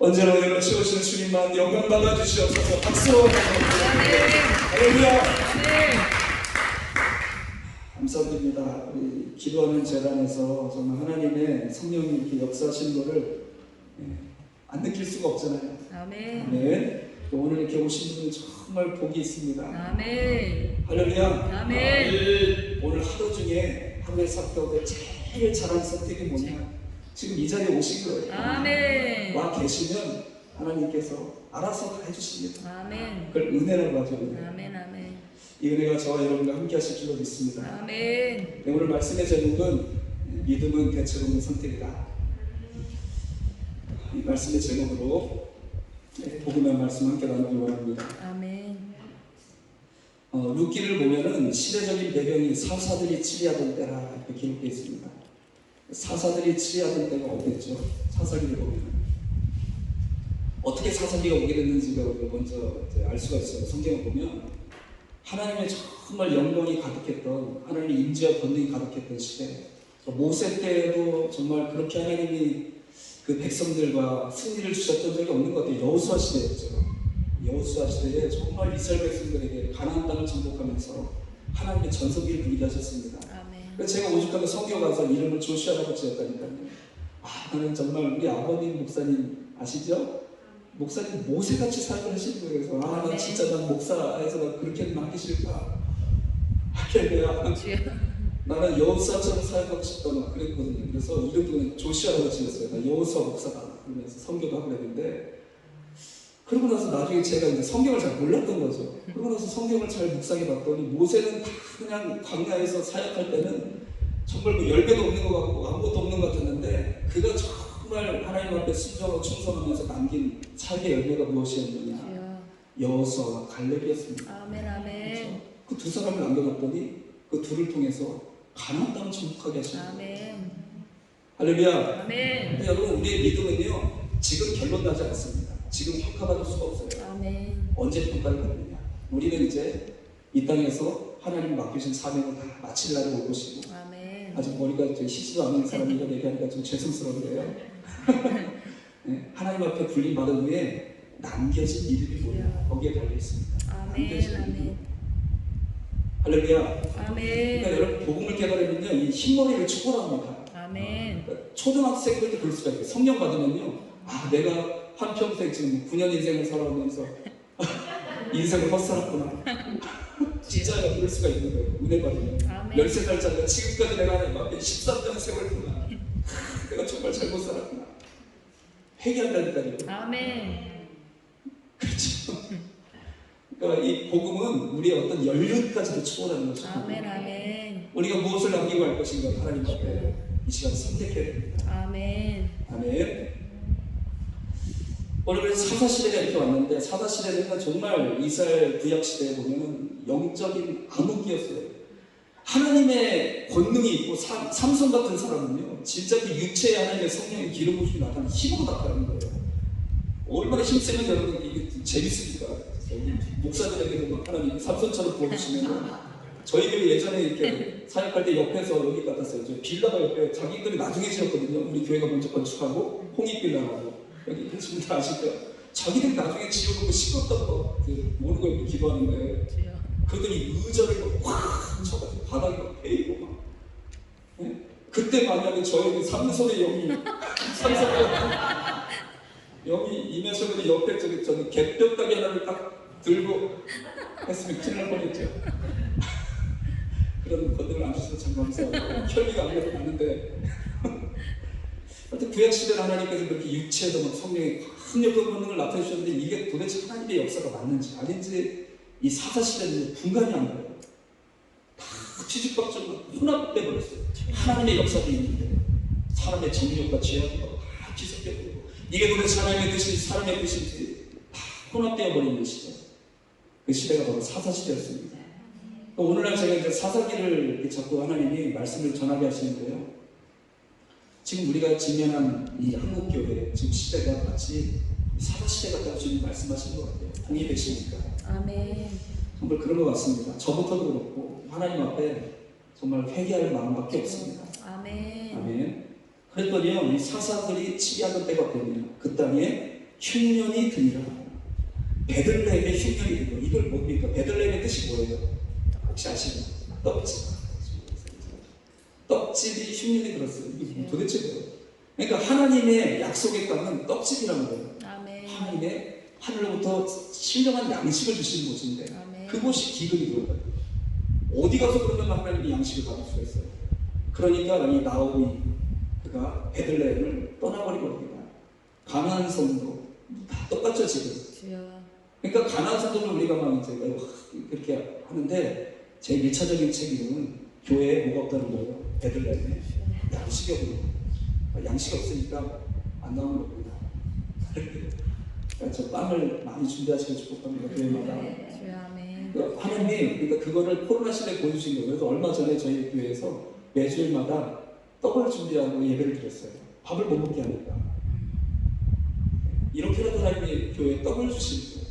언제나 우리를 채우시는 주님만 영광 받아주시옵소서. 박수로 할렐루야. 감사드립니다. 우리 기도하는 재단에서 정말 하나님의 성령이 이렇게 역사하시는 것을 안 느낄 수가 없잖아요. 아멘. 아멘. 오늘 이렇게 오신 분은 정말 복이 있습니다. 아멘. 할렐루야. 아멘. 오늘 하루 중에 하루의 사건에 제일 잘한 선택이 뭐냐? 지금 이 자리에 오신 거예요. 아멘. 와 계시면 하나님께서 알아서 다 해주십니다. 아멘. 그걸 은혜라고 하죠. 은혜. 아멘. 아멘. 이 은혜가 저와 여러분과 함께 하실 줄로 믿습니다. 아멘. 네, 오늘 말씀의 제목은 믿음은 대책 없는 선택이다. 이 말씀의 제목으로 복음의 말씀 함께 나누기 원합니다. 아멘. 룻기를 보면은 시대적인 배경이 사사들이 치리하던 때라 이렇게 기록되어 있습니다. 사사들이 치리하던 때가 어땠죠? 사사기를 보면 어떻게 사사기가 오게 됐는지가 우리가 먼저 알 수가 있어요. 성경을 보면 하나님의 정말 영광이 가득했던, 하나님의 임재와 권능이 가득했던 시대. 모세 때에도 정말 그렇게 하나님이 그 백성들과 승리를 주셨던 적이 없는 것 같아요. 여호수아 시대였죠. 여호수아 시대에 정말 이스라엘 백성들에게 가나안 땅을 정복하면서 하나님의 전성기를 누리게 하셨습니다. 아멘. 제가 오죽하면 성교 가서 이름을 조시아라고 지었다니까요. 나는 정말 우리 아버님 목사님 아시죠? 목사님 모세같이 삶을 하시는 거예요. 그래서 나 진짜 난 목사에서 나 그렇게는 하기 싫다. 할렐루야. 나는 여호수아처럼 살고 싶다 막 그랬거든요. 그래서 이름도 그냥 조시아라고 지었어요. 나 여호수아 목사다 그러면서 성교도 하고 그랬는데, 그러고 나서 나중에 제가 이제 성경을 잘 몰랐던 거죠. 그러고 나서 성경을 잘 묵상해 봤더니 모세는 다 그냥 광야에서 사역할 때는 정말 뭐 열매도 없는 것 같고 아무것도 없는 것 같았는데, 그가 정말 하나님 앞에 순종하고 충성하면서 남긴 삶의 열매가 무엇이었느냐? 여호수아와 갈렙이었습니다. 아멘. 아멘. 그 두 사람을 남겨놨더니 그 둘을 통해서 가나안 땅을 정복하게 하십니다. 아멘. 할렐루야. 아멘. 근데 여러분, 우리의 믿음은요 지금 결론 나지 않습니다. 지금 평가받을 수가 없어요. 아멘. 언제 평가를 받느냐? 우리는 이제 이 땅에서 하나님 맡기신 사명을 다 마칠 날이 올 것이고, 아멘. 아직 머리가 희시도 않은 사람이 이런 얘기하니까 좀 죄송스러운데요. 네, 하나님 앞에 불림 받은 후에 남겨진 이름이 뭐냐? 거기에 달려 있습니다. 아멘. 아멘. 할렐루야. 아멘. 그러니까 여러분, 복음을 깨달으면요 이 흰머리를 축원합니다. 아멘. 그러니까 초등학생들도 그럴 수가 있어요. 성령 받으면요, 내가 한평생 지금 9년 인생을 살아오면서 인생을 헛살았구나. 진짜요, 그럴 수가 있는 거예요. 은혜 받으면. 아멘. 13살짜리가 지금까지 내가 하나님 앞에 13년 세월구나. 내가 정말 잘못 살았구나. 회개한다니까요. 아멘. 그렇죠. 그러니까 이 복음은 우리의 어떤 연륜까지도 초월하는 것이죠. 아멘. 아멘. 우리가 무엇을 남기고 할 것인가 하나님 앞에 이 시간 선택해야 됩니다. 아멘. 아멘. 오늘 사사시대가 이렇게 왔는데, 사사시대는 정말 이스라엘 구약시대에 보면 영적인 암흑기였어요. 하나님의 권능이 있고 삼손 같은 사람은요 진짜 그 육체에 하나님의 성령의 기름 부심이 나타나는 힘으로 나타나는 거예요. 얼마나 힘세면 여러분 이게 재밌습니까? 목사들에게도 막 하나님 삼손처럼 부어주시면, 저희 교회 예전에 이렇게 사역할 때 옆에서 여기 같았어요. 저 빌라가 옆에 자기들이 나중에 지었거든요. 우리 교회가 먼저 건축하고 홍익빌라라고, 여기 계신 분 다 아실 거예요. 자기들이 나중에 지어놓고 시끄럽다고 모르고 이렇게 기도하는데, 그들이 의자를 확 쳐가지고 바닥에 막 베이고 막. 네? 그때 만약에 저에게 삼손의 영이 영이 임해서는 옆에 저기 갯뼈다귀 하나를 딱 들고 했으면 큰일 날 뻔했죠. 그런 것들을 안 주셔서 참 감사하고 혈기가 아무래도 나는데, 하여튼 구약시대는 하나님께서 그렇게 육체에도 막 성령의 강력한 권능을 나타내주셨는데, 이게 도대체 하나님의 역사가 맞는지 아닌지 이 사사시대는 분간이 안 돼요. 다 뒤집박죽으로 혼합돼버렸어요. 하나님의 역사도 있는데 사람의 정욕과 죄악과 다 뒤섞여버리고, 이게 도대체 하나님의 뜻인지 사람의 뜻인지 다 혼합되어버리는 시대. 그 시대가 바로 사사시대였습니다. 오늘날 제가 이제 사사기를 이렇게 자꾸 하나님이 말씀을 전하게 하시는데요, 지금 우리가 직면한 이 한국교회 지금 시대가 마치 사사시대 같다고 주님 말씀하시는 것 같아요. 동의되십니까? 아멘. 정말 그런 것 같습니다. 저부터도 그렇고 하나님 앞에 정말 회개할 마음밖에 없습니다. 아멘. 아멘. 그랬더니요, 이 사사들이 치리하던 때가 되면 그 땅에 흉년이 드니라. 베들레헴의 흉년이 드고 이걸 뭡니까? 베들레헴의 뜻이 뭐예요? 혹시 아시나요? 떡집. 떡집이 흉년이 들었어요. 이게 도대체 뭐예요? 그러니까 하나님의 약속의 땅은 떡집이라는 거예요. 아멘. 하나님의 하늘로부터 신령한 양식을 주시는 곳인데 아멘. 그곳이 기근이 들어요. 어디 가서 그러면 하나님이 양식을 받을 수가 있어요. 그러니까 이 나오미 그가 베들레헴을 떠나버리거든요. 가나안 성도 다 똑같죠 지금. 주여. 그러니까 가나안 성도는 우리가 막 이제 그렇게 하는데 제일 1차적인 책임은 교회에 뭐가 없다는 거예요. 베들레헴에 양식이 없는 거예요. 양식이 없으니까 안 나오는 겁니다. 그러니까 저 빵을 많이 준비하시고 축복합니다. 교회마다. 주여. 아멘. 하나님이 그러니까 그거를 코로나 시대에 보여주신 거예요. 그래서 얼마 전에 저희 교회에서 매주일마다 떡을 준비하고 예배를 드렸어요. 밥을 못 먹게 하니까. 이렇게라도 하나님이 교회에 떡을 주시는 거예요.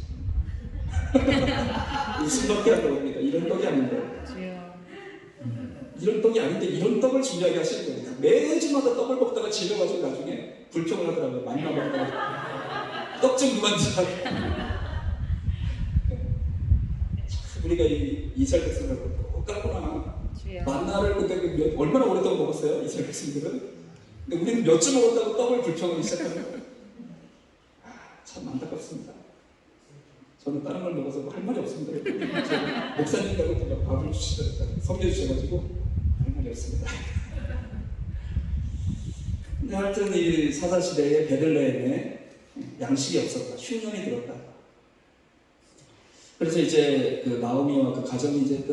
무슨 떡이 하는 겁니다. 이런 떡이 아닌데. 주여. 이런 떡이 아닌데 이런 떡을 준비하게 하시는 거예요. 매주마다 떡을 먹다가 질려가지고 나중에 불평을 하더라고요. 많이 먹다가 떡 좀 그만 주라. 우리가 이 이스라엘 백성들하고 똑같구나. 주여. 만나를 그때 얼마나 오랫동안 먹었어요? 이스라엘 백성들은? 근데 우리는 몇 주 먹었다고 떡을 불평하기 시작하는 거예요. 참 안타깝습니다. 저는 다른 걸 먹어서 할 말이 없습니다. 목사님하고 밥을 섬겨주셔가지고 할 말이 없습니다. 근데 하여튼 이 사사시대에 베들레헴에 양식이 없었다. 흉년이 들었다. 그래서 이제 그 나오미와 그 가정이 이제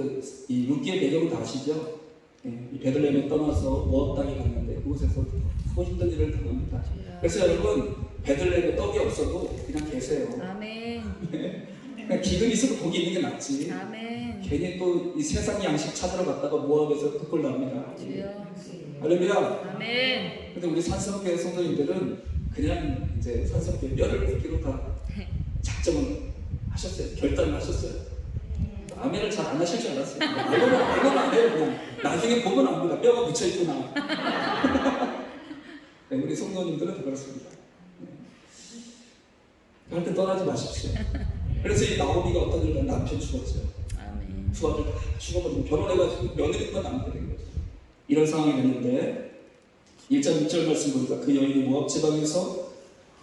이 룻기의 배경을 다 아시죠? 이 베들레헴에 떠나서 모압 땅에 갔는데 그곳에서 크고 힘든 일을 당합니다. 그래서 여러분 베들레헴에 떡이 없어도 그냥 계세요. 아멘. 그냥 기근이 있어도 거기 있는 게 낫지. 아멘. 괜히 또 이 세상 양식 찾으러 갔다가 모압에서 그걸 납니다. 주여. 할렐루야. 아멘. 근데 우리 산성교회 성도님들은 그냥 이제 산성교회 뼈를 굽기로 다 작정을 하셨어요. 결단을 하셨어요. 아멘을 잘 안 하실 줄 알았어요. 알고는 안 해요. 그냥 나중에 보면 압니다. 뼈가 묻혀있구나. 네, 우리 성도님들은 그렇습니다. 절대 떠나지 마십시오. 그래서 이 나오미가 어떤 일을 남편 죽었죠. 아멘. 두 아들 다 죽어버리고 결혼해가지고 며느리만 남게 된 거죠. 이런 상황이 됐는데 1장 6절 말씀 보니까 그 여인이 모압 지방에서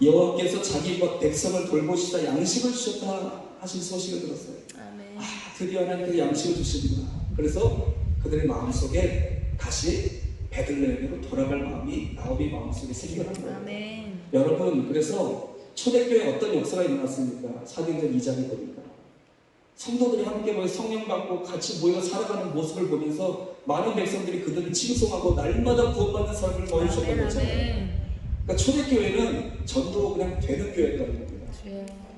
여호와께서 자기 백성을 돌보시다 양식을 주셨다 하신 소식을 들었어요. 아멘. 드디어 하나님께서 양식을 주시는구나. 그래서 그들의 마음속에 다시 베들레헴으로 돌아갈 마음이 나오미 마음속에 생겨난 거예요. 아멘. 여러분 그래서 초대교회에 어떤 역사가 일어났습니까? 사도행전 2장에 보니까 성도들이 함께 모여 성령 받고 같이 모여 살아가는 모습을 보면서 많은 백성들이 그들을 칭송하고 날마다 구원받는 삶을 보여주셨던 거잖아요. 그러니까 초대교회는 전도 그냥 되는 교회라는 겁니다.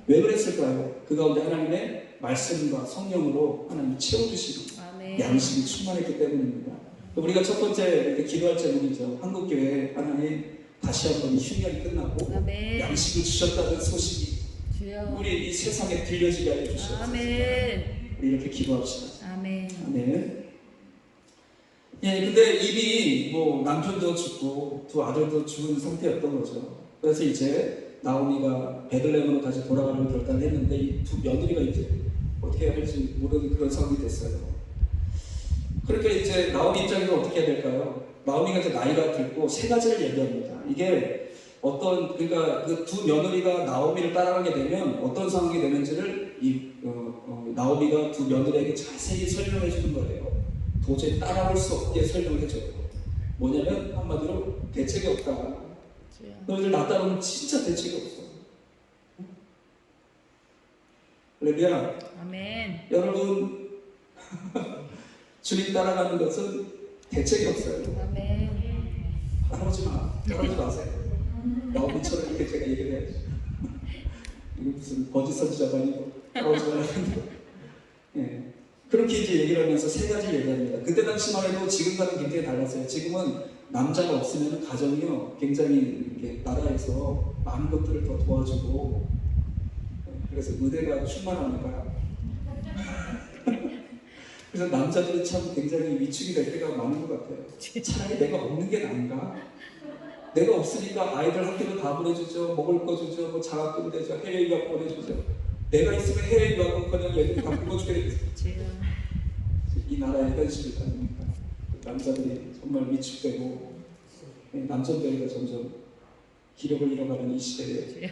왜 그랬을까요? 그 가운데 하나님의 말씀과 성령으로 하나님이 채워주시고 양식이 충만했기 때문입니다. 우리가 첫 번째 이렇게 기도할 제목이죠. 한국교회 하나님 다시 한번 흉년이 끝나고 아멘. 양식을 주셨다는 소식이 주여. 우리 이 세상에 들려지게 하여 주시옵소서. 아멘. 우리 이렇게 기도합시다. 아멘. 아멘. 예, 근데 이미 뭐 남편도 죽고 두 아들도 죽은 상태였던 거죠. 그래서 이제 나오미가 베들레헴으로 다시 돌아가는 결단을 했는데 이 두 며느리가 이제 어떻게 해야 할지 모르는 그런 상황이 됐어요. 그러니까 이제 나오미 입장에서 어떻게 해야 될까요? 나오미가 이제 나이가 들고 세 가지를 얘기합니다. 이게 어떤 그러니까 그 두 며느리가 나오미를 따라가게 되면 어떤 상황이 되는지를 나오미가 두 며느리에게 자세히 설명해 주는 거예요. 도저히 따라올 수 없게 설명을 해줘요. 뭐냐면 한마디로 대책이 없다. 너희들 나 따르면 진짜 대책이 없어. 할렐루야. 아멘. 여러분 주님 따라가는 것은 대책이 없어요. 아멘. 따라오지 마. 따라오지 마세요. 나오미처럼 이렇게 제가 얘기를 해야지. 이거 무슨 거짓 선지자가 아니고 따라오지 말라는데. 예. 그렇게 이제 얘기를 하면서 세 가지 얘기합니다. 그때 당시만 해도 지금과는 굉장히 달랐어요. 지금은 남자가 없으면 가정이요 굉장히 이렇게 나라에서 많은 것들을 더 도와주고 그래서 의대가 충만합니다. 그래서 남자들은 참 굉장히 위축이 될 때가 많은 것 같아요. 차라리 내가 없는 게 나은가? 내가 없으니까 아이들 학교도 다 보내주죠. 먹을 거 주죠. 뭐 장학금 대죠. 해외 유학 보내주죠. 내가 있으면 해외 유학은 그냥 애들이 다 굶어 죽게 주여. 이 나라의 현실이 아닙니까? 남자들이 정말 위축되고 남성들이 점점 기력을 잃어가는 이 시대에 주여.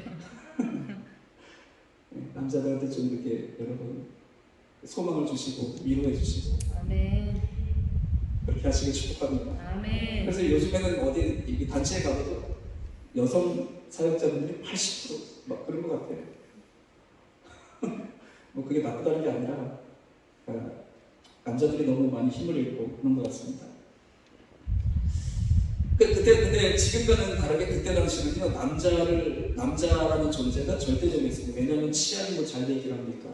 남자들한테 좀 이렇게 여러분 소망을 주시고 위로해 주시고 아멘. 그렇게 하시길 축복합니다. 아멘. 그래서 요즘에는 어디 이 단체에 가도 여성 사역자분들이 80%막 그런 것 같아요. 뭐 그게 나쁘다는 게 아니라 남자들이 너무 많이 힘을 잃고 그런 것 같습니다. 근데 지금과는 다르게 그때 당시는요 남자라는 존재가 절대적이었습니다. 왜냐하면 치안이 뭐 잘 되길 합니까?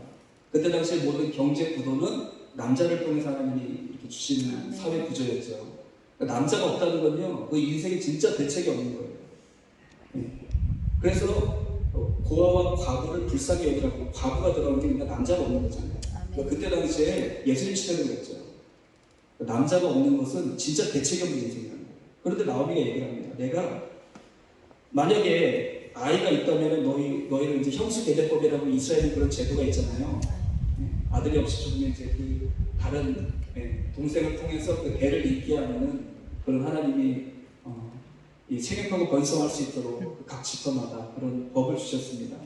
그때 당시에 모든 경제 구도는 남자를 통해서 하나님이 이렇게 주시는 사회 구조였죠. 그러니까 남자가 없다는 건요 그 인생에 진짜 대책이 없는 거예요. 그래서 고아와 과부를 불쌍히 여기라고 과부가 들어가는 게 그러니까 남자가 없는 거잖아요. 그러니까 그때 당시에 예수님 시대는 그랬죠. 남자가 없는 것은 진짜 대책이 없는 인생이라는 거예요. 그런데 나오미가 얘기를 합니다. 내가 만약에 아이가 있다면 너희를 이제 형수계대법이라고 이스라엘에 그런 제도가 있잖아요. 아들이 없이 죽으면 이제 그 다른 동생을 통해서 그 애를 잇게 하면은 그런 하나님이 이 생육하고 번성할 수 있도록 각 지파마다 그런 법을 주셨습니다.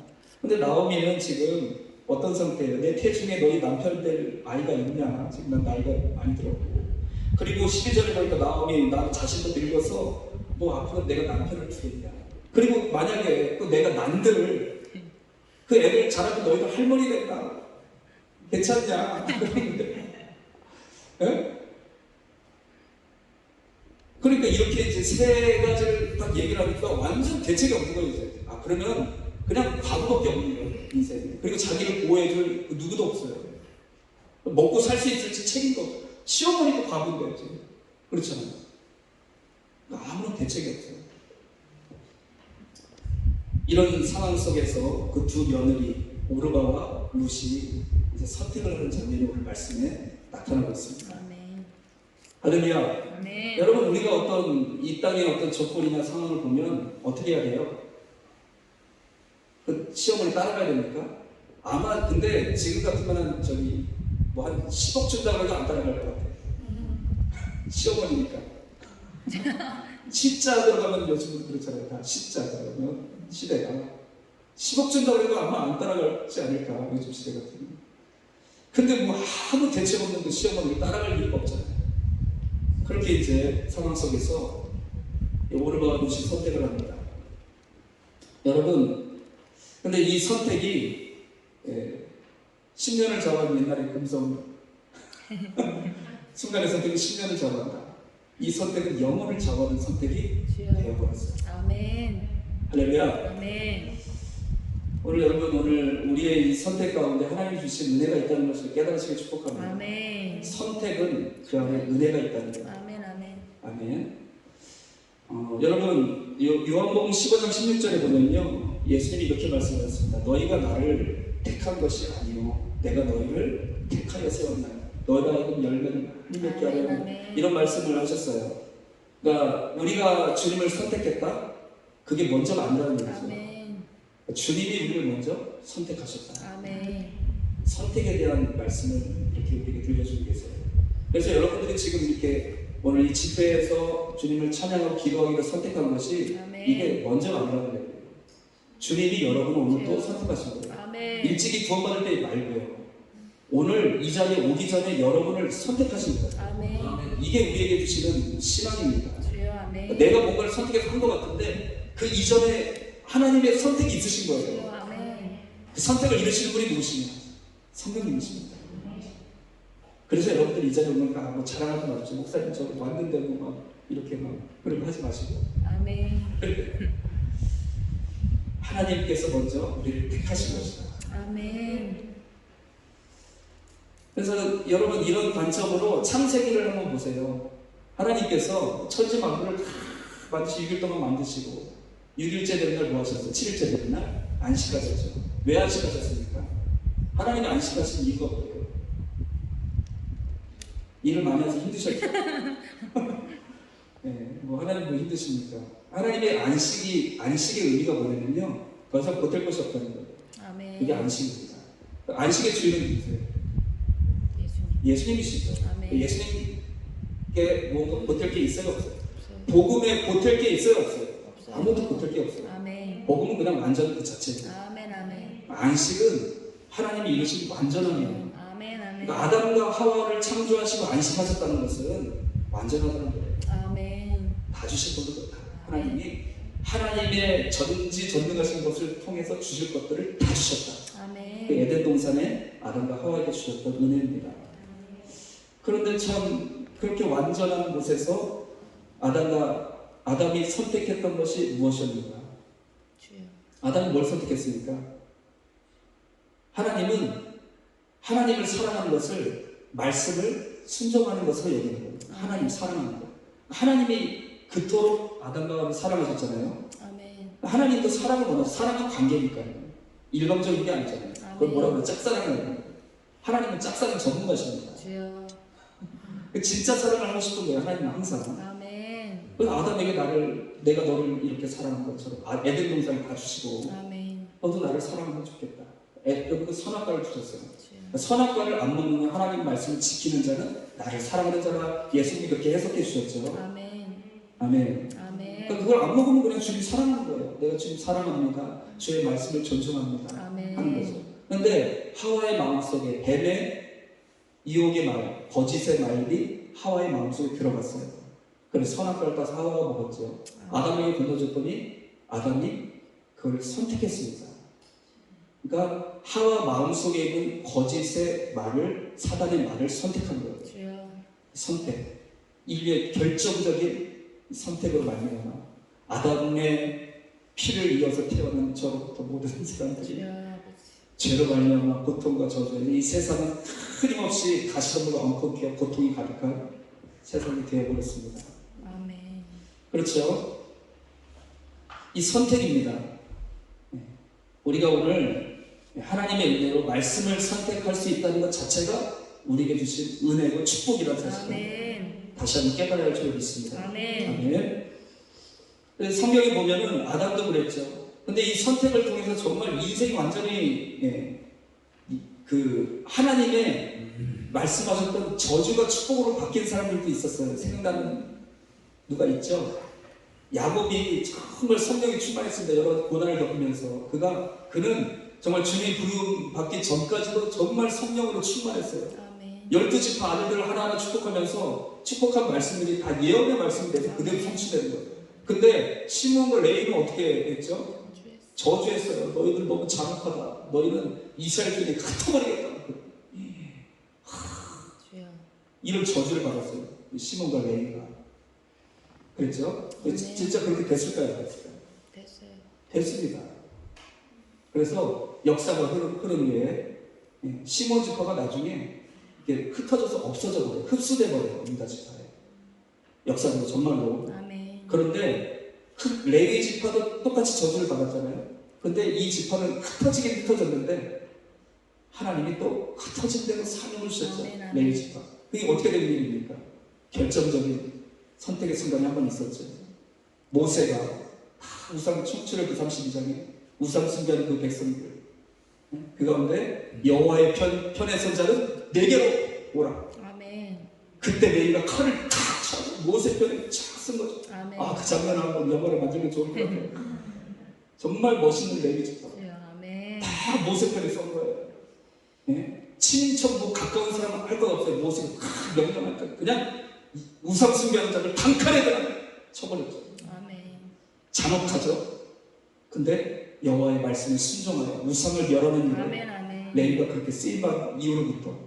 근데 나오미는 지금 어떤 상태예요? 내 태중에 너희 남편 될 아이가 있냐? 지금 난 나이가 많이 들었고 그리고 12절에 보니까 나오미 나 자신도 늙어서 뭐 앞으로 내가 남편을 두겠냐? 그리고 만약에 또 내가 난들 그 애를 자라면 너희도 할머니 된다. 괜찮냐? 그러는데 그러니까 이렇게 이제 세 가지를 딱 얘기를 하니까 완전 대책이 없는 거예요. 이제. 그러면 그냥 과부밖에 없는 거예요. 인생에. 그리고 자기를 보호해줄 누구도 없어요. 먹고 살 수 있을지 책임도 없어요. 시어머니도 과부인데 지금. 그렇잖아요. 아무런 대책이 없어요. 이런 상황 속에서 그 두 며느리 오르바와 룻이 이제 선택을 하는 장면이 오늘 말씀에 나타나고 있습니다. 아멘. 할렐루야. 아멘. 여러분 우리가 어떤 이 땅의 어떤 조건이나 상황을 보면 어떻게 해야 돼요? 그 시어머니 따라가야 됩니까? 아마 근데 지금 같으면 저기 뭐 한 10억 준다고 해도 안 따라갈 것 같아요. 시어머니니까. 십자 들어가면 요즘은 그렇잖아요. 다 십자 들어가면 시대가 10억 준다고 해도 아마 안 따라가지 않을까 요즘 시대 같으면. 근데 뭐 아무 대책 없는 그 시어머니를 따라갈 이유가 없잖아요. 그렇게 이제 상황 속에서 오르바와 룻이 선택을 합니다. 여러분, 근데 이 선택이 10년을 잡아온 옛날의 금성 순간의 선택이 10년을 잡아온다. 이 선택은 영혼을 잡아오는 선택이 되어버렸어요. 아멘. 할렐루야. 아멘. 오늘 여러분 오늘 우리의 이 선택 가운데 하나님이 주신 은혜가 있다는 것을 깨달으시길 축복합니다. 아멘. 선택은 그 안에 은혜가 있다는 거예요. 아멘. 아멘. 아멘. 여러분 요한복음 15장 16절에 보면요 예수님이 이렇게 말씀하셨습니다. 너희가 나를 택한 것이 아니요 내가 너희를 택하여 세웠나니 너희가 하여금 열매를 맺게 하려는 이런 말씀을 하셨어요. 그러니까 우리가 주님을 선택했다? 그게 먼저가 아니라는 얘기죠. 아멘. 주님이 우리를 먼저 선택하셨다. 아멘. 선택에 대한 말씀을 이렇게 우리에게 들려주고 계세요. 그래서 여러분들이 지금 이렇게 오늘 이 집회에서 주님을 찬양하고 기도하기를 선택한 것이 아멘. 이게 먼저가 아니라는 거예요. 주님이 여러분을 오늘 또 선택하신 거예요. 아멘. 일찍이 구원받을 때 말고요. 오늘 이 자리에 오기 전에 여러분을 선택하신 거예요. 아멘. 이게 우리에게 주시는 신앙입니다. 주여 아멘. 내가 뭔가를 선택해서 한 것 같은데 그 이전에 하나님의 선택이 있으신 거예요. 주여 아멘. 그 선택을 이루시는 분이 누구시냐? 성령님이십니다. 그래서 여러분들이 이 자리에 오면 뭐 자랑하지 마십시오. 목사님 저 왔는데 막 이렇게 막 그런 거 하지 마시고 아멘. 하나님께서 먼저 우리를 택하신 것이다. 아멘. 그래서 여러분 이런 관점으로 창세기를 한번 보세요. 하나님께서 천지 만물을 다 만드시 6일 동안 만드시고 6일째 되는 날 뭐 하셨어요? 7일째 되는 날 안식하셨죠. 왜 안식하셨습니까? 하나님이 안식하신 이유가 뭐예요? 일을 많이 해서 힘드셨죠? 네, 뭐 하나님 뭐 힘드십니까? 하나님의 안식의 의미가 뭐냐면요. 더 이상 버틸 것이 없다는 거예요. 아멘. 그게 안식입니다. 안식의 주인은 누구세요? 예수님. 예수님이시죠. 아멘. 예수님께 뭔가 보탤 게 있어요, 없어요? 없어요. 복음에 보탤 게 있어요, 없어요? 없어요. 아무것도 보탤 게 없어요. 아멘. 복음은 그냥 완전 그 자체예요. 아멘. 아멘. 안식은 하나님이 이루신 완전함이에요. 아멘. 아멘. 그러니까 아담과 하와를 창조하시고 안식하셨다는 것은 완전하다는 거예요. 아멘. 다 주실 것도 하나님의 전지전능하신 것을 통해서 주실 것들을 다 주셨다. 아멘. 그 에덴 동산에 아담과 하와에게 주셨던 은혜입니다. 그런데 참 그렇게 완전한 곳에서 아담이 선택했던 것이 무엇이었는가? 주여. 아담이 뭘 선택했습니까? 하나님을 사랑하는 것을, 말씀을 순종하는 것으로 여기는 거예요. 하나님 사랑하는 거. 하나님이 그토록 아담과 하와를 사랑하셨잖아요. 아멘. 하나님도 사랑을 원하죠. 사랑은 관계니까요. 일방적인 게 아니잖아요. 그걸 뭐라고 해요? 짝사랑이라고 해요. 하나님은 짝사랑 전문가십니다. 주여. 진짜 사랑을 하고 싶은 거예요. 하나님은 항상. 아멘. 그래서 아담에게 내가 너를 이렇게 사랑한 것처럼 에덴 동산을 다 주시고 아멘. 너도 나를 사랑하면 좋겠다. 여기 선악과를 주셨어요. 주여. 선악과를 안 먹는 하나님 말씀을 지키는 자는 나를 사랑하는 자라. 예수님이 그렇게 해석해 주셨죠. 아멘. 아멘. 아멘. 그러니까 그걸 안 먹으면 그냥 주님 사랑하는 거예요. 내가 주님 사랑합니다. 주의 말씀을 존중합니다. 아멘. 하는 거죠. 그런데 하와의 마음속에 뱀의 유혹의 말, 거짓의 말이 하와의 마음속에 들어갔어요. 그래서 선악과를 따서 하와가 먹었죠. 아담에게 건너줬더니 아담이 그걸 선택했습니다. 그러니까 하와 마음속에 있는 거짓의 말을, 사단의 말을 선택한 거예요. 주여. 선택. 인류의 결정적인 선택으로 말미암아 아담의 피를 이어서 태어난 저로부터 모든 사람들이 주여 아버지. 죄로 말미암아 고통과 저주에 이 세상은 끊임없이 가시덤불과 엉겅퀴와 고통이 가득한 세상이 되어버렸습니다. 아멘. 그렇죠? 이 선택입니다. 우리가 오늘 하나님의 은혜로 말씀을 선택할 수 있다는 것 자체가 우리에게 주신 은혜고 축복이라는 사실을 아멘. 다시 한번 깨달아야 할 줄을 믿습니다. 아멘. 아멘. 그래서 성경에 보면은 아담도 그랬죠. 근데 이 선택을 통해서 정말 인생이 완전히 그 하나님의 말씀하셨던 저주가 축복으로 바뀐 사람들도 있었어요. 생각나는 누가 있죠? 야곱이 정말 성령이 충만했습니다. 여러 고난을 겪으면서 그는 정말 주님 부름 받기 전까지도 정말 성령으로 충만했어요. 아멘. 12지파 아들들을 하나하나 축복하면서 축복한 말씀들이 다 예언의 말씀이 돼서 그대로 성취되는 거예요. 근데 시몬과 레위는 어떻게 했죠? 저주했어요. 너희들 너무 잔혹하다. 너희는 이스라엘 중에 흩어버리겠다. 이런 저주를 받았어요. 시몬과 레위가. 그랬죠? 진짜 그렇게 됐을까요? 됐어요. 됐습니다. 그래서 역사가 흐른 후에 시몬 지파가 나중에 이게 흩어져서 없어져 버려요. 흡수돼 버려요. 유다 지파에. 역사적으로 정말로. 아멘. 그런데 레위 지파도 똑같이 저주를 받았잖아요. 근데 이 지파는 흩어지긴 흩어졌는데 하나님이 또 흩어진 대로 사명을 주셨죠. 아멘. 레위 지파. 그게 어떻게 된 일입니까? 결정적인 선택의 순간이 한 번 있었죠. 모세가 우상 출애굽기 32장에 우상 숭배하는 그 백성들 그 가운데 여호와의 편에 선 자는 내게로 오라. 아멘. 그때 레위가 칼을 탁 차고 모세 편에 쫙 쓴 거죠. 아멘. 그 장면 한번 영화를 만들면 좋을 것 같아요. 정말 멋있는 레위 지파. 아멘. 다 모세 편에 선 거예요. 예? 친인척 뭐 가까운 사람은 할 것 없어요. 모세가 명령할 때 그냥 우상 숭배하는 자를 단칼에 그냥 쳐버렸죠. 아멘. 잔혹하죠. 근데 여호와의 말씀에 순종하여 우상을 멸하는 일에 아멘. 아멘. 레위가 그렇게 쓰임받은 이후로부터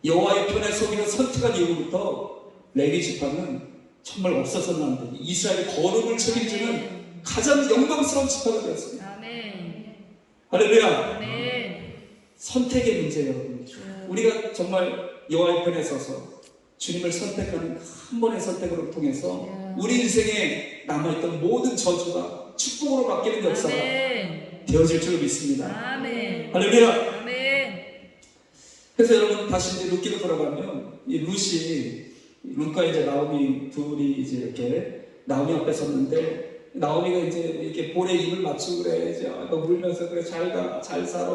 여호와의 편에 서기를 선택한 이후부터 레위 지파는 정말 없어졌는데 이스라엘의 거룩을 책임지는 가장 영광스러운 지파가 되었습니다. 아멘. 할렐루야. 아멘. 선택의 문제예요, 여러분. 우리가 정말 여호와의 편에 서서 주님을 선택하는 한 번의 선택으로 통해서 우리 인생에 남아있던 모든 저주가 축복으로 바뀌는 역사가 아멘. 되어질 줄 믿습니다. 아멘. 할렐루야. 아멘. 그래서 여러분 다시 이제 룻기로 돌아가면 이 룻과 이제 나오미 둘이 이제 이렇게 나오미 앞에 섰는데 나오미가 이제 이렇게 볼에 입을 맞추고 그래, 이제 울면서 그래, 잘 가, 잘 살아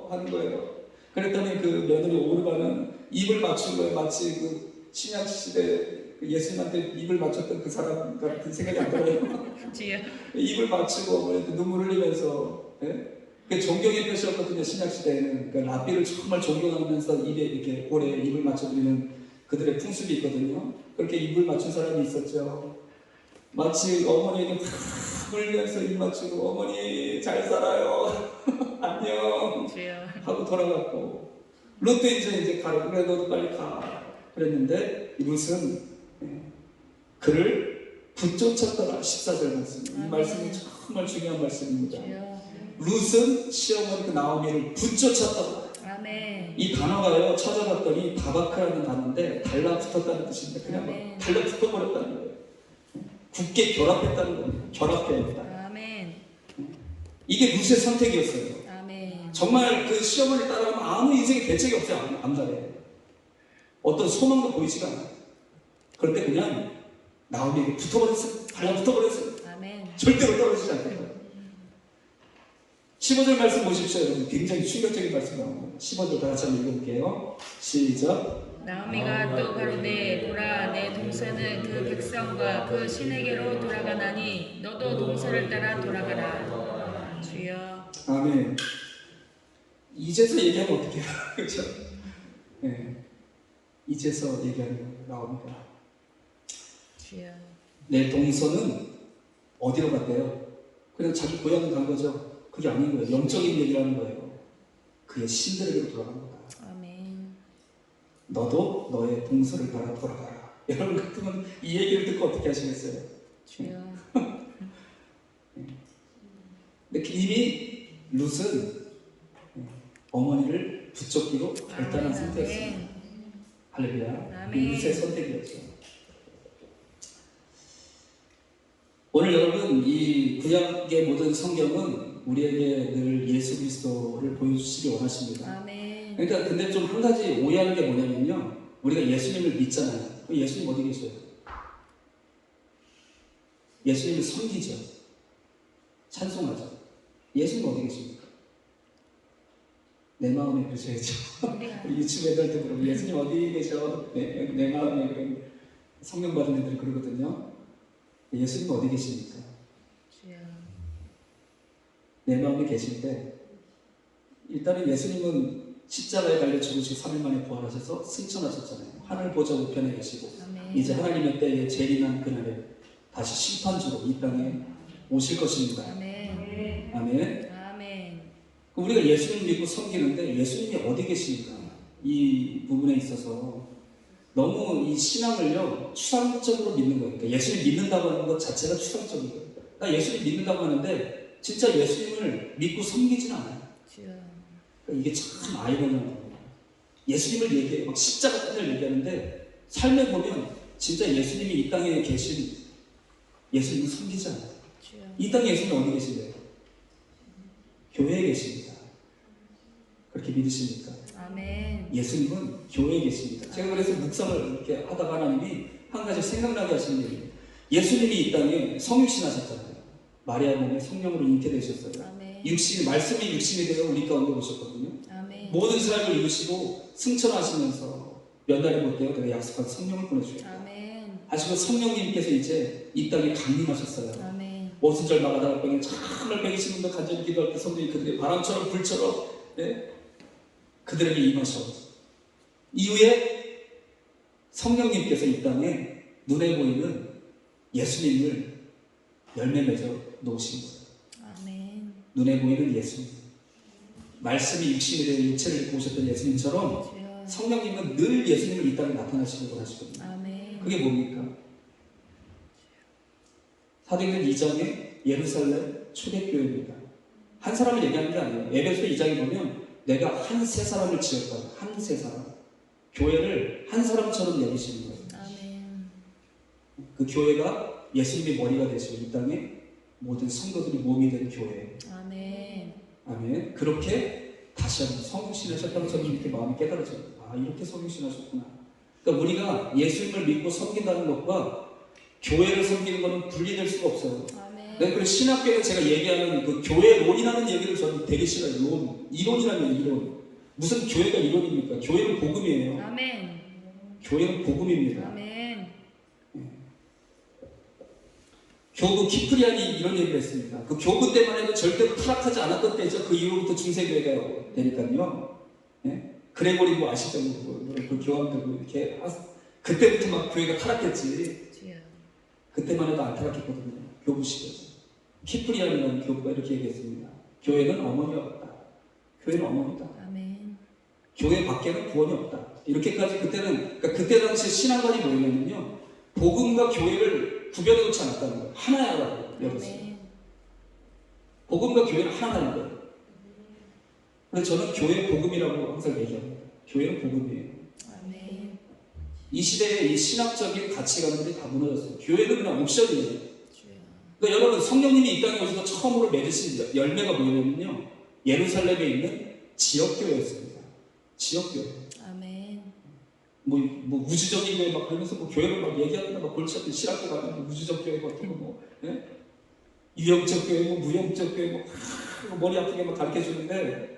하는 거예요. 그랬더니 그 며느리 오르바는 입을 맞춘 거예요. 마치 그 신약 시대 그 예수님한테 입을 맞췄던 그 사람 같은 생각이 안 들어요. 주여. 입을 맞추고 눈물 흘리면서, 예? 그 존경의 표시였거든요. 신약 시대에는 그 랍비를 정말 존경하면서 입에 이렇게 볼에 입을 맞춰드리는 그들의 풍습이 있거든요. 그렇게 입을 맞춘 사람이 있었죠. 마치 어머니에게 막 울면서 입 맞추고 어머니 잘 살아요. 안녕 주여. 하고 돌아갔고, 롯도 이제 가라. 그래, 너도 빨리 가. 그랬는데 롯은 그를 붙쫓았더라. 14절 말씀. 이 말씀이 정말 중요한 말씀입니다. 주여. 룻은 시어머니 그 나오미를 붙쫓았더라. 아멘. 이 단어가요, 찾아봤더니 바바크라는 단어인데 달라붙었다는 뜻인데 그냥 아멘. 달라붙어버렸다는 거예요. 굳게 결합했다는 겁니다. 결합되었다. 아멘. 이게 룻의 선택이었어요. 아멘. 정말 그 시어머니 따라가면 아무 인생에 대책이 없어요. 앞날에 어떤 소망도 보이지가 않아요. 그런데 그냥 나오미에게 붙어버렸어요. 달라붙어버렸어요. 아멘. 절대로 떨어지지 않겠다. 15절 말씀 보십시오. 여러분, 굉장히 충격적인 말씀 나옵니다. 15절 다 같이 한번 읽어볼게요. 시작. 나오미가 또 가로되 보라 내 동서는 그 백성과 그 신에게로 돌아가나니 너도 동서를 따라 돌아가라. 주여. 아멘. 이제서 얘기하면 어떡해요? 그렇죠? 네. 이제서 얘기하는 거예요. 나옵니다. 주여. 내 동서는 어디로 갔대요? 그냥 자기 고향 간 거죠. 그게 아닌 거예요. 영적인 얘기라는 거예요. 그의 신들에게로 돌아간 거다. 아멘. 너도 너의 동서를 따라 돌아가라. 여러분 같으면 이 얘기를 듣고 어떻게 하시겠어요? 주여. 근데 이미 룻은 어머니를 붙잡기로 결단한 상태였습니다. 할렐루야. 룻의 선택이었죠. 오늘 여러분, 이 구약의 모든 성경은 우리에게 늘 예수 그리스도를 보여주시기 원하십니다. 아멘. 그러니까 근데 좀 한 가지 오해하는 게 뭐냐면요, 우리가 예수님을 믿잖아요. 예수님 어디 계셔요? 예수님을 섬기죠. 찬송하죠. 예수님 어디 계십니까? 내 마음에 계셔야죠. 우리 유치부 애들한테 그러면 예수님 어디 계셔? 내 마음에. 그런 성령 받은 애들이 그러거든요. 예수님 어디 계십니까? 주여. 내 마음에 계신데, 일단은 예수님은 십자가에 달려 죽으시고 3일 만에 부활하셔서 승천하셨잖아요. 하늘 보좌 우편에 계시고, 아멘. 이제 하나님의 때에 재림한 그날에 다시 심판주로 이 땅에 오실 것입니다. 아멘. 아멘. 아멘. 우리가 예수님 믿고 섬기는데 예수님이 어디 계십니까? 이 부분에 있어서 너무 이 신앙을요 추상적으로 믿는 거예요. 그러니까 예수님 믿는다고 하는 것 자체가 추상적인 거예요. 나 예수님 믿는다고 하는데 진짜 예수님을 믿고 섬기진 않아요. 주여. 그러니까 이게 참 아이러니한 겁니다. 예수님을 얘기해, 막 십자가 끈을 얘기하는데 삶에 보면 진짜 예수님이 이 땅에 계신 예수님을 섬기지 않아요. 주여. 이 땅에 예수님 어디 계신데요? 교회에 계십니다. 그렇게 믿으십니까? 아멘. 예수님은 교회에 계십니다. 제가 그래서 묵상을 이렇게 하다가 하나님이 한 가지 생각나게 하시는 일이에요. 예수님이 이 땅에 성육신하셨잖아요. 마리아 몸에 성령으로 잉태되셨어요. 아멘. 말씀이 육신이 되어 우리 가운데 오셨거든요. 아멘. 모든 삶을 이루시고 승천하시면서 몇 날이 못 되어 내가 약속한 성령을 보내주셨다. 아멘. 하시고 성령님께서 이제 이 땅에 강림하셨어요. 아멘. 오순절 마가다라 병에 정말 120 분도 간절히 기도할 때 성령이 그들의 바람처럼 불처럼 그들에게 임하셔. 이후에 성령님께서 이 땅에 눈에 보이는 예수님을 열매 맺어 놓으신 거예요. 아멘. 눈에 보이는 예수님. 말씀이 육신이 되어 육체를 입고 오셨던 예수님처럼 주여. 성령님은 늘 예수님을 이 땅에 나타나시기 원하시거든요. 아멘. 그게 뭡니까? 사도행전 2장의 예루살렘 초대교회입니다. 한 사람을 얘기하는 게 아니에요. 에베소 2장에 보면 내가 한 세 사람을 지었다. 한 세 사람. 교회를 한 사람처럼 여기시는 거예요. 아멘. 그 교회가 예수님의 머리가 되시고 이 땅에 모든 성도들이 몸이 된 교회. 아멘. 아멘. 그렇게 다시 한번 성육신하셨다고 저는 이렇게 마음이 깨달아져요. 아, 이렇게 성육신하셨구나. 그러니까 우리가 예수님을 믿고 섬긴다는 것과 교회를 섬기는 것은 분리될 수가 없어요. 아멘. 네, 그리고 신학교에 제가 얘기하는 그 교회론이라는 얘기를 저는 되게 싫어요. 이론이라는 이론. 무슨 교회가 이론입니까? 교회는 복음이에요. 아멘. 교회는 복음입니다. 아멘. 교부 키프리안이 이런 얘기를 했습니다. 그 교부 때만 해도 절대로 타락하지 않았던 때죠. 그 이후부터 중세교회가 되니까요. 네? 그레고리 뭐 아시죠? 그 교황들 이렇게 그때부터 막 교회가 타락했지. 주여. 그때만 해도 안 타락했거든요. 교부 시대에서. 키프리안이라는 교부가 이렇게 얘기했습니다. 교회는 어머니가 없다. 교회는 어머니다. 아멘. 교회 밖에는 구원이 없다. 이렇게까지 그때는, 그러니까 그때 당시 신앙관이 뭐였냐면요. 복음과 교회를 구별해놓지 않았다는 거예요. 하나야라고 여겼어요. 복음과 교회는 하나라는 거예요. 그래서 저는 교회 복음이라고 항상 얘기합니다. 교회는 복음이에요. 아멘. 이 시대의 이 신학적인 가치관들이 다 무너졌어요. 교회는 그냥 옵션이에요. 그러니까 여러분 성령님이 이 땅에 오셔서 처음으로 맺으신 열매가 뭐냐면요. 예루살렘에 있는 지역교회였습니다. 지역교회. 아멘. 뭐 우주적인 교회 막 그러면서 뭐 교회를 막 얘기하는데 막 골치 아픈 신학교 가면 뭐 우주적 교회 같은 거 뭐 유형적 교회 뭐 무형적 교회 뭐 머리 아프게 막 가르쳐 주는데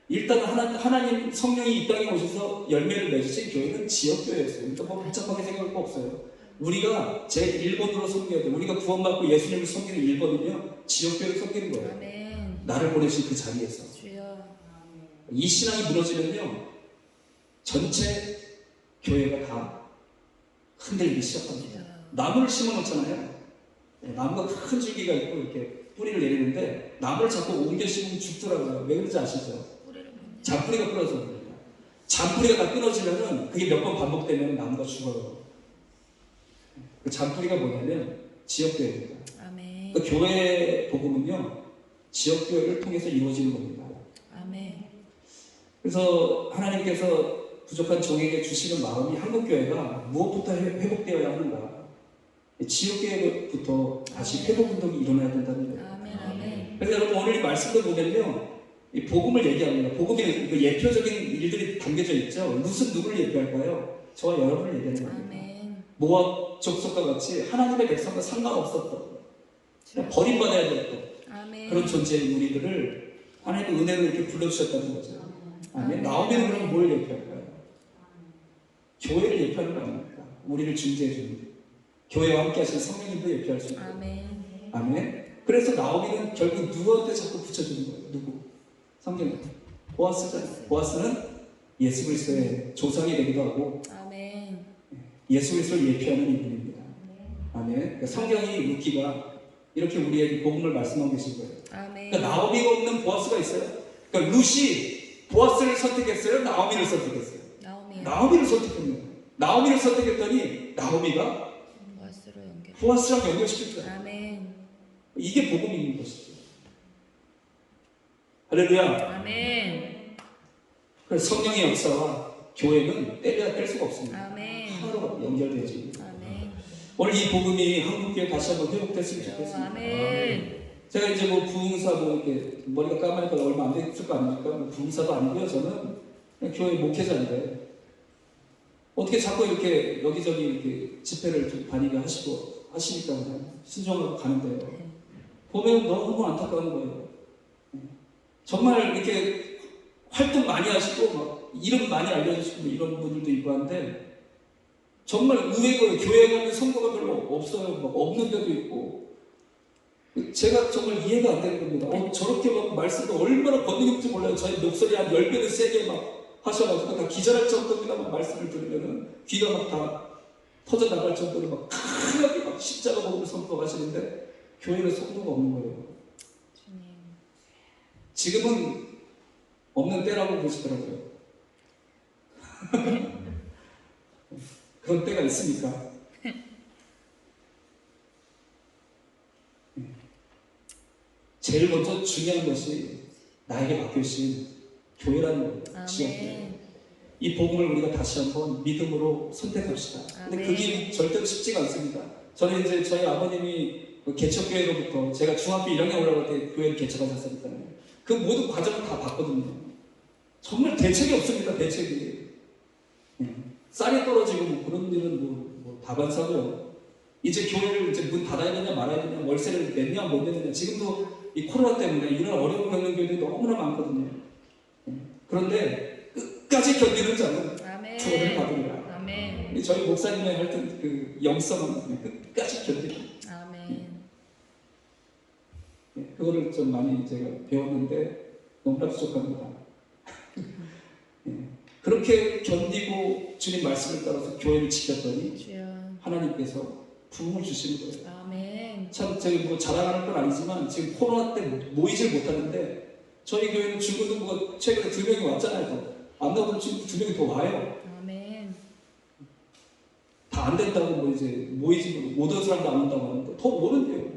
일단 하나님 성령이 이 땅에 오셔서 열매를 맺으신 교회는 지역교회였어요. 그러니까 뭐 복잡하게 생각할 거 없어요. 우리가 제 1번으로 섬겨야 돼. 우리가 구원받고 예수님을 섬기는 1번은요 지역교회를 섬기는 거예요. 아멘. 나를 보내신 그 자리에서. 주여. 이 신앙이 무너지면요 전체 교회가 다 흔들리기 시작합니다. 나무를 심어놓잖아요. 나무가 큰 줄기가 있고 이렇게 뿌리를 내리는데 나무를 자꾸 옮겨 심으면 죽더라고요. 왜 그런지 아시죠? 잔뿌리가 끊어져 버립니다. 잔뿌리가 다 끊어지면은 그게 몇 번 반복되면 나무가 죽어요. 그 잔뿌리가 뭐냐면 지역교회입니다. 아멘. 그 교회 복음은요 지역교회를 통해서 이루어지는 겁니다. 아멘. 그래서 하나님께서 부족한 종에게 주시는 마음이 한국교회가 무엇부터 회복되어야 하는가? 지역교회부터 다시 회복운동이 일어나야 된다는 거예요. 아멘. 아멘. 그래서 여러분 오늘 이 말씀을 보면요 이 복음을 얘기합니다. 복음에 그 예표적인 일들이 담겨져 있죠. 무슨 누구를 예표할까요? 저와 여러분을 얘기하는 겁니다. 아멘. 모압 족속과 같이 하나님의 백성과 상관없었던 버림받아야 됐던 아멘. 그런 존재인 우리들을 하나님의 은혜로 이렇게 불러주셨다는 거죠. 아멘. 나오면 그럼 뭘 예표할까요? 교회를 예표하는 거 아닙니까? 우리를 중재해 주는 교회와 함께 하시는 성령님도 예표할 수 있고. 아멘. 아멘. 그래서 나오기는 결국 누구한테 자꾸 붙여주는 거예요? 누구? 성경에 보아스잖아요. 보아스는 예수 그리스도의 조상이 되기도 하고 아멘. 예수 그리스도를 예표하는 인물입니다. 아멘. 그러니까 성경이 루키가 이렇게 우리에게 복음을 말씀하고 계신 거예요. 아멘. 그러니까 나오미가 없는 보아스가 있어요. 그러니까 루시 보아스를 선택했어요. 나오미를 선택했어요. 나오미요. 나오미를 선택했네요. 나오미를 선택했더니 나오미가 보아스로 연결. 보아스랑 연결시켰어요. 아멘. 이게 복음인 것이죠. 할렐루야. 아멘. 그래서 성령의 역사와 교회는 떼려야 뗄 수가 없습니다. 아멘. 하나로 연결되어져 있습니다. 아멘. 오늘 이 복음이 한국교회 다시 한번 회복됐으면 좋겠습니다. 아멘. 제가 이제 뭐 부흥사 뭐 이렇게 머리가 까마니까 얼마 안 됐을 거 아닙니까? 뭐 부흥사도 아니고요. 저는 그냥 교회 목회자인데 어떻게 자꾸 이렇게 여기저기 이렇게 집회를 좀 다니게 하시니까 그냥 순종하고 가는데요. 보면 너무 안타까운 거예요. 정말 이렇게 활동 많이 하시고 막 이름 많이 알려주시고 이런 분들도 있고 한데 정말 의외로 교회 가면 성도가 별로 없어요. 막 없는 데도 있고 제가 정말 이해가 안 되는 겁니다. 저렇게 막 말씀도 얼마나 건드릴지 몰라요. 저희 목소리 한 10배는 세게 막 하셔가지고 다 기절할 정도로 막 말씀을 들으면은 귀가 막 다 터져 나갈 정도로 막 크게 막 십자가 복음을 선포하시는데 교회는 성도가 없는 거예요. 주님. 지금은 없는 때라고 보시더라고요. 그런 때가 있습니까? 제일 먼저 중요한 것이 나에게 맡겨주신 교회라는 거예요. 지역교회. 이 복음을 우리가 다시 한번 믿음으로 선택합시다. 근데 그게 절대로 쉽지가 않습니다. 저는 이제 저희 아버님이 개척교회로부터 제가 중학교 1학년 올라갈 때 교회를 개척하셨으니까요. 그 모든 과정을 다 봤거든요. 정말 대책이 없습니다. 대책이. 쌀이 떨어지고 뭐 그런 일은 뭐 다반사고요. 이제 교회를 이제 문 닫아야 되냐 말아야 되냐, 월세를 냈냐 못 냈느냐. 지금도 이 코로나 때문에 이런 어려움을 겪는 교회들이 너무나 많거든요. 그런데 끝까지 견디는 자는 구원을 아멘. 받으리라. 아멘. 저희 목사님의 하여튼 그 영성은 끝까지 견디는. 아멘. 그거를 좀 많이 제가 배웠는데 너무나 부족합니다. 그렇게 견디고 주님 말씀을 따라서 교회를 지켰더니 주여. 하나님께서 부흥을 주시는 거예요. 아멘. 참 저희 뭐 자랑하는 건 아니지만 지금 코로나 때 모이질 못하는데 저희 교회는 중고등 뭐 최근에 2명이 왔잖아요. 안 나오면 지금 2명이 더 와요. 아멘. 다 안 된다고 뭐 이제 모이지 못 오는 사람도 안 온다고 하는데 더 오는데요.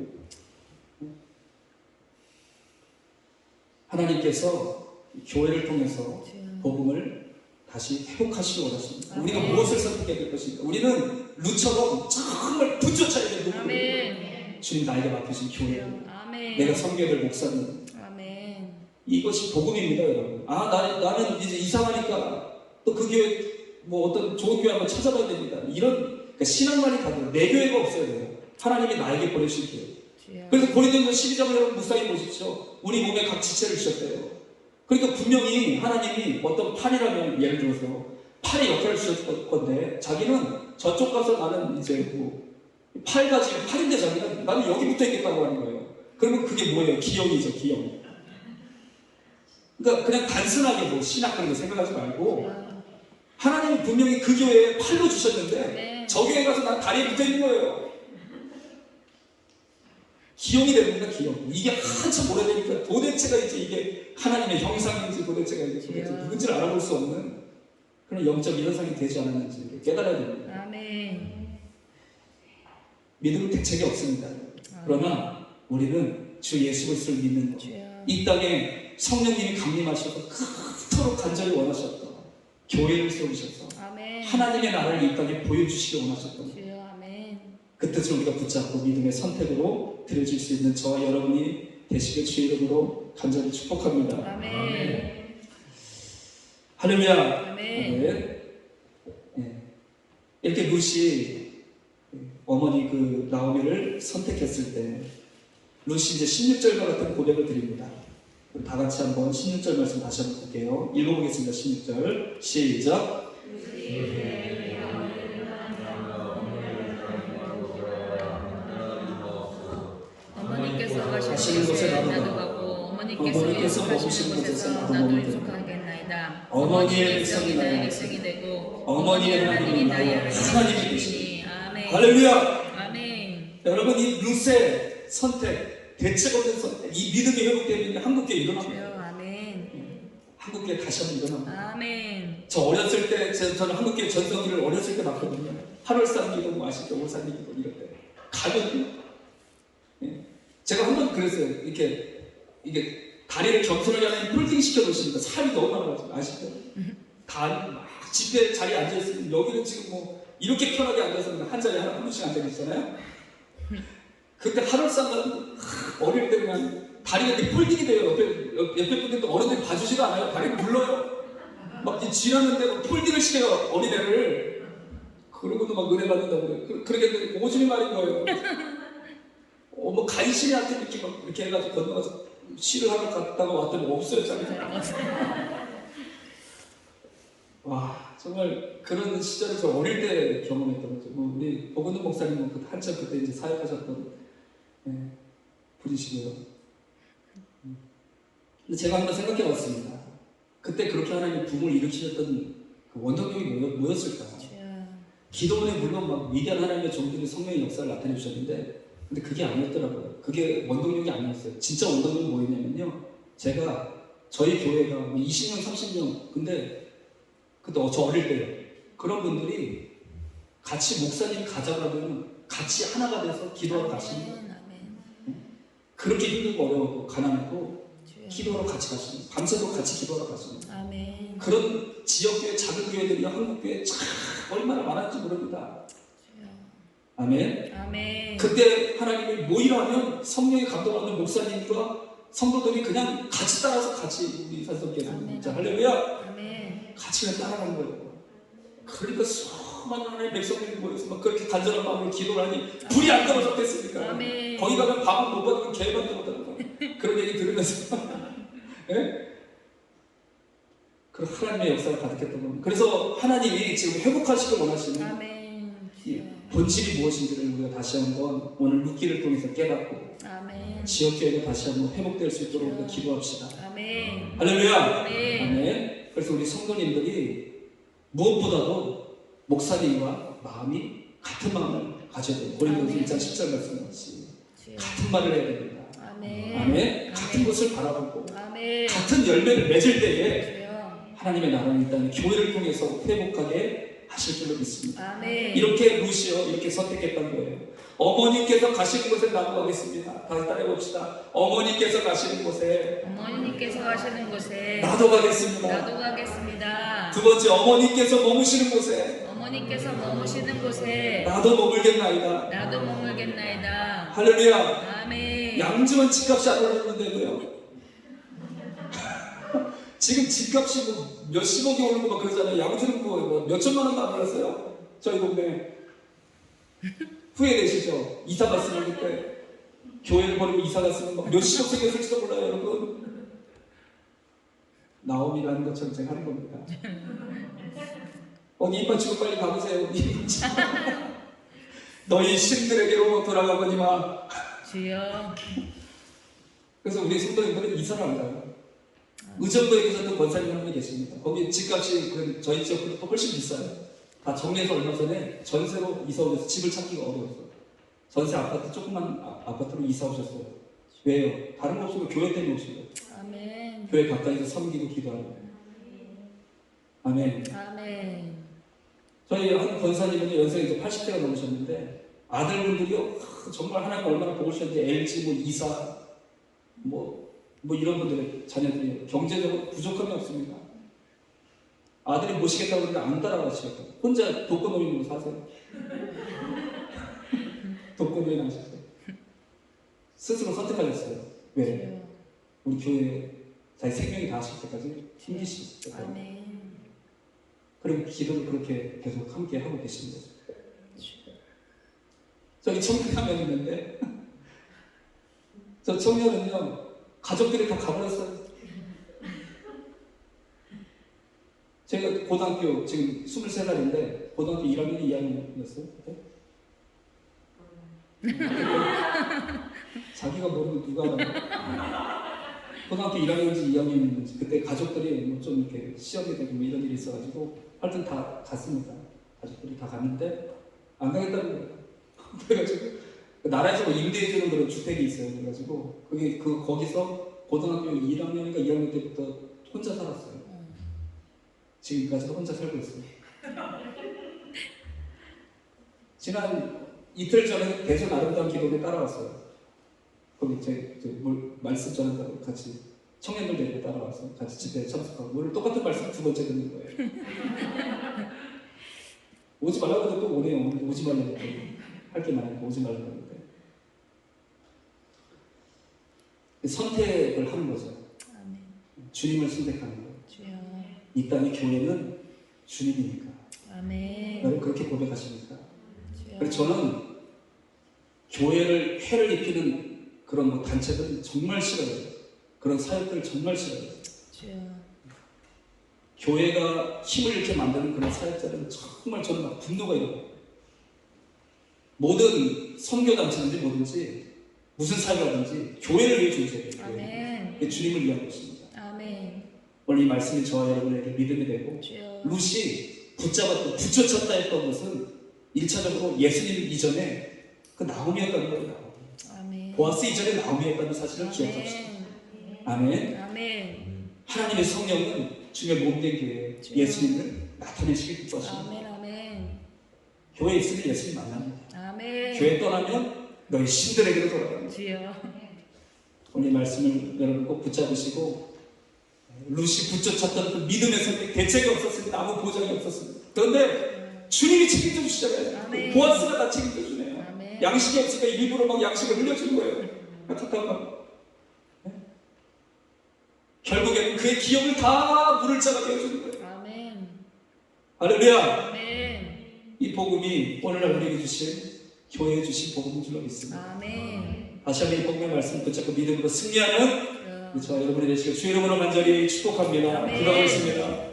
하나님께서 교회를 통해서 주여. 복음을 다시 회복하시기 원하십니다. 아멘. 우리가 무엇을 선택해야 될 것입니까? 우리는 루처럼 정말 붙여쳐야 될 누구를 아멘. 주님 나에게 맡기신 교회, 아멘. 내가 섬겨야 될 목사님, 아멘. 이것이 복음입니다, 여러분. 나는 이제 이상하니까 또 그 교회 뭐 어떤 좋은 교회 한번 찾아봐야 됩니다. 이런 그러니까 신앙만이 다르요. 내 교회가 없어야 돼요. 하나님이 나에게 보내실 교회. 주여. 그래서 고린도전서 12장을 여러분 묵상해 보십시오. 우리 몸에 각 지체를 주셨대요. 그러니까 분명히 하나님이 어떤 팔이라면 예를 들어서 팔의 역할을 주셨을 건데 자기는 저쪽 가서 나는 이제 팔 가지고 팔인데 자기는 나는 여기 붙어 있겠다고 하는 거예요. 그러면 그게 뭐예요? 기형이죠, 기형. 그러니까 그냥 단순하게 뭐 신학 그런 거 생각하지 말고 하나님이 분명히 그 교회에 팔로 주셨는데 네. 저 교회 가서 난 다리에 붙어 있는 거예요. 기형이 됩니다, 기형. 이게 한참 오래되니까 도대체가 이제 이게 하나님의 형상인지 도대체가 이게 도대체 누군지를 알아볼 수 없는 그런 영적 현상이 되지 않았는지 깨달아야 됩니다. 아멘. 믿음은 대책이 없습니다. 그러나 우리는 주 예수 그리스도를 믿는 것. 주여. 이 땅에 성령님이 강림하셔서 그토록 간절히 원하셨던 교회를 세우셔서 아멘. 하나님의 나라를 이 땅에 보여주시기 원하셨던 주여. 아멘. 그 뜻을 우리가 붙잡고 믿음의 선택으로 드려질 수 있는 저와 여러분이 되시길 주의 이름으로 간절히 축복합니다. 아멘. 할렐루야. 아멘. 이렇게 룻이 어머니 그 나오미를 선택했을 때 룻이 이제 16절과 같은 고백을 드립니다. 다 같이 한번 16절 말씀 다시 한번 볼게요. 읽어보겠습니다. 16절 시작. 어머니께서 가시는 가시는 곳에 곳에 나도 가고 어머니께서 먹으시는 유숙하시는 곳에서 나도 유숙하겠나이다. 어머니의 백성이 나의 백성이 되고 어머니의 하나님이 나의 하나님이 되시니. 아멘. 할렐루야. 아멘. 여러분 이 룻의 선택, 대책 없는 선택, 이 믿음이 회복되면 한국교회 일어납니다. 주여. 아멘. 한국교회 다시 한번 일어납니다. 아멘. 저 어렸을 때 저는 한국교회 전성기를 어렸을 때 봤거든요. 8월산 기도 뭐 아시죠? 5산 기도 이럴 때 가면 제가 한 번 그랬어요. 이게 다리를 겸손하게 하는 폴딩 시켜 놓으시니까 살이 너무 많아가지고 아시죠? 다 막 집에 자리에 앉아 있으면 여기는 지금 뭐 이렇게 편하게 앉아서 한 자리에 한 분씩 앉아 계시잖아요. 그때 하루살은 어릴 때 그냥 다리가 이렇게 폴딩이 돼요. 옆에 분들도 어른들이 봐주지도 않아요. 다리를 눌러요. 막 지났는데 폴딩을 시켜요. 어린애를. 그러고도 막 은혜 받는다고 그래요. 그러게 오줌이 말인 거예요. 뭐 간신이한테 이렇게 해가지고 건너가서 시를 하러 갔다가 왔더니 없어요. 자기. 와 정말 그런 시절을 저 어릴 때 경험했던 거죠. 뭐 우리 박은동 목사님은 한참 그때 이제 사역하셨던 분이시고요. 근데 제가 한번 생각해봤습니다. 그때 그렇게 하나님 부흥을 일으키셨던 그 원동력이 뭐였을까? 기도원에 물론 막 위대한 하나님의 종들이 성령의 역사를 나타내 주셨는데, 근데 그게 아니었더라고요. 그게 원동력이 아니었어요. 진짜 원동력이 뭐였냐면요. 저희 교회가 뭐 20명, 30명, 근데 그때 저 어릴 때요. 그런 분들이 같이 목사님 가자고 같이 하나가 돼서 기도하러 가시는 거예요. 그렇게 힘들고 어려웠고 가난했고 기도하러 같이 가시는 거예요. 밤새도록 같이 기도하러 가시는 거예요. 아멘. 그런 지역교회, 작은 교회들이 한국교회에 참 얼마나 많았는지 모릅니다. 아멘. 아멘. 그때 하나님이 모이라 하면 성령의 감동받는 목사님과 성도들이 그냥 같이 따라서 같이 우리 산성교회에서 진짜 할렐루야. 아멘. 같이 그냥 따라간 거예요. 그러니까 수많은 하나님의 백성들이 모여서 막 그렇게 간절한 마음으로 기도를 하니 불이 안 떨어졌겠습니까? 아멘. 거기 가면 밥은 못 받으면 개밥도 못 하는 거 그런 얘기 들으면서 예? 그 하나님의 역사가 가득했던 겁니다. 그래서 하나님이 지금 회복하시길 원하시는 아멘. 이 본질이 무엇인지를 우리가 다시 한번 오늘 룻기를 통해서 깨닫고 아멘. 지역교회가 다시 한번 회복될 수 있도록 우리가 기도합시다. 아멘. 할렐루야. 아멘. 아멘. 그래서 우리 성도님들이 무엇보다도 목사님과 마음이 같은 마음을 가져야 돼요. 고린도서 1장 10절 말씀같이 같은 말을 해야 됩니다. 아멘. 아멘. 같은 것을 바라보고 아멘. 같은 열매를 맺을 때에 주여. 하나님의 나라는 일단 교회를 통해서 회복하게 하실 줄로 믿습니다. 아멘. 이렇게 루시오 이렇게 선택했던 거예요. 어머니께서 가시는 곳에 나도 가겠습니다. 다시 따라해봅시다. 어머니께서 가시는 곳에 어머니께서 가시는 곳에 나도 가겠습니다. 나도 가겠습니다. 두 번째, 어머니께서 머무시는 곳에 어머니께서 머무시는 곳에 나도 머물겠나이다. 나도 머물겠나이다. 할렐루야. 아멘. 양주는 집값이 안 오르는데도요. 지금 집값이 뭐 몇십억이 오르고 막 그러잖아요. 양주는 뭐 몇천만 원도 안 올랐어요. 저희 동네. 후회되시죠? 이사 갔으면 그때 교회를 버리고 이사 갔으면 막 몇십억 생겼을지도 몰라요, 여러분. 나옴이라는 것처럼 제가 하는 겁니다. 입만 치고 빨리 가보세요. 너희 신들에게로 돌아가거니와. 주여. 그래서 우리 성도님들은 이사를 안 가요. 의정부에 계셨던 권사님 한 분이 계십니다. 거기 집값이 저희 지역보다 훨씬 비싸요. 다 정리해서 얼마 전에 전세로 이사 오셔서 집을 찾기가 어려웠어요. 전세 아파트, 조그만 아파트로 이사 오셨어요. 왜요? 다른 거 없으면 교회 때문에 오신 거예요. 아멘. 교회 가까이서 섬기고 기도하고. 아멘. 아멘. 저희 한 권사님은 연세가 이제 80대가 넘으셨는데 아들분들이요 정말 하나님 얼마나 복을 주셨는데 LG 뭐 이사 뭐 이런 분들의 자녀들이 경제적으로 부족함이 없습니다. 아들이 모시겠다고 그러는데 안 따라가시겠다. 혼자 독거노인으로 사세요. 독거노인 하셨어요. 스스로 선택하셨어요. 왜? 우리 교회에 자기 생명이 다하실 때까지 힘기시실 때까지. 아멘. 그리고 기도를 그렇게 계속 함께 하고 계시는 거죠. 저기 청년 한 명 있는데 저 청년은요 가족들이 다 가버렸어요. 제가 고등학교 지금 23살인데 고등학교 1학년, 2학년이었어요. 자기가 모르는 누가 알아요? 고등학교 1학년인지 2학년인지 그때 가족들이 뭐 좀 이렇게 시험이 되고 뭐 이런 일이 있어가지고 하여튼 다 갔습니다. 가족들이 다 갔는데 안 가겠다는 거예요. 그래가지고 나라에서 뭐 임대해주는 그런 주택이 있어요. 그래가지고 거기서 고등학교 1학년인가 2학년 때부터 혼자 살았어요. 지금까지도 혼자 살고 있어요. 지난 이틀 전에 대전 아름다운 기도에 따라왔어요. 거기 말씀 전한다고 같이 청년들 데리고 따라와서 같이 집회에 참석하고 오늘 똑같은 말씀 두 번째 듣는 거예요. 오지 말라고 해도 또 오네요. 오지 말라고 할 게 많으니까 오지 말라고 하는데 선택을 하는 거죠. 아멘. 주님을 선택하는 거예요. 주여. 이 땅의 교회는 주님이니까. 아멘. 여러분 그렇게 고백하십니까? 주여. 그래서 저는 교회를 해를 입히는 그런 뭐 단체들은 정말 싫어요. 그런 사역들을 정말 싫어요. 주여. 교회가 힘을 잃게 만드는 그런 사역자들은 정말 저는 막 분노가 일어나요. 모든 선교단체든지 뭐든지 무슨 사역하든지 교회를 위해 존재해요. 아멘. 주님을 위한 것입니다. 아멘. 오늘 이 말씀이 저와 여러분에게 믿음이 되고 주여. 룻이 붙잡았고 붙여쳤다 했던 것은 1차적으로 예수님 이전에 그 나오미였다는 거예요. 아멘. 보아스 이전에 나오미였다는 사실을 기억합시다. 아멘. 아멘. 하나님의 성령은 주의 몸된 교회에 예수님을 나타내시길 기뻐하십니다. 아멘. 아멘. 교회에 있으면 예수님 만납니다. 아멘. 교회 떠나면 너희 신들에게로 돌아갑니다. 주여. 오늘 말씀을 여러분 꼭 붙잡으시고 룻이 붙여쳤던 그 믿음의 선택 대책이 없었습니다. 아무 보장이 없었습니다. 그런데 주님이 책임져 주시잖아요. 아멘. 보아스가 다 책임져 주네요. 아멘. 양식이 없으니까 일부러 막 양식을 흘려주는 거예요. 안타까운 네? 결국에는 그의 기업을 다 물을 자가 되어주는 거예요. 아멘. 할렐루야. 아멘. 이 복음이 오늘날 우리에게 주신 교회에 주신 복음인 줄로 믿습니다. 아멘. 다시 한번 이 복음의 말씀 붙잡고 믿음으로 승리하는 그럼. 저와 여러분이 되시길 주 이름으로 간절히 축복합니다. 아멘. 기도하겠습니다.